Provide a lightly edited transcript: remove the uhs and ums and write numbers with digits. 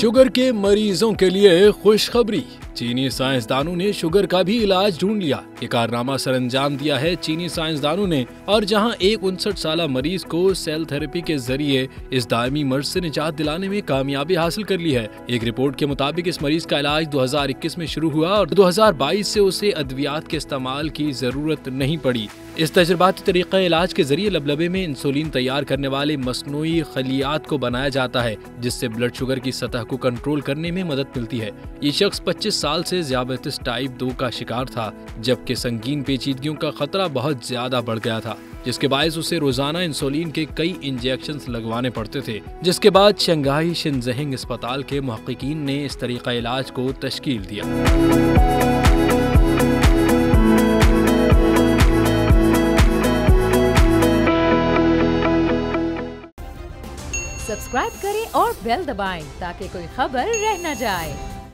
Sugar के मरीजों के लिए खुशखबरी। चीनी साइंसदानों ने शुगर का भी इलाज ढूंढ लिया। ये कारनामा सरअंजाम दिया है चीनी साइंसदानों ने, और जहां एक 59 साल मरीज को सेल थेरेपी के जरिए इस दायमी मर्ज से निजात दिलाने में कामयाबी हासिल कर ली है। एक रिपोर्ट के मुताबिक इस मरीज का इलाज 2021 में शुरू हुआ और 2022 से उसे अद्वियात के इस्तेमाल की जरूरत नहीं पड़ी। इस तजर्बाती तरीका इलाज के जरिए लबलबे में इंसुलिन तैयार करने वाले मसनूई खलियात को बनाया जाता है, जिससे ब्लड शुगर की सतह को कंट्रोल करने में मदद मिलती है। ये शख्स 25 साल से ज़ियाबतीस टाइप 2 का शिकार था, जबकि संगीन पेचीदगियों का खतरा बहुत ज्यादा बढ़ गया था, जिसके बायस उसे रोजाना इंसुलिन के कई इंजेक्शंस लगवाने पड़ते थे। जिसके बाद शंघाई शिनजियांग अस्पताल के मुहक्किकीन ने इस तरीका इलाज को तश्कील दिया। सब्सक्राइब करें और बेल दबाएं ताकि कोई खबर रह न जाए।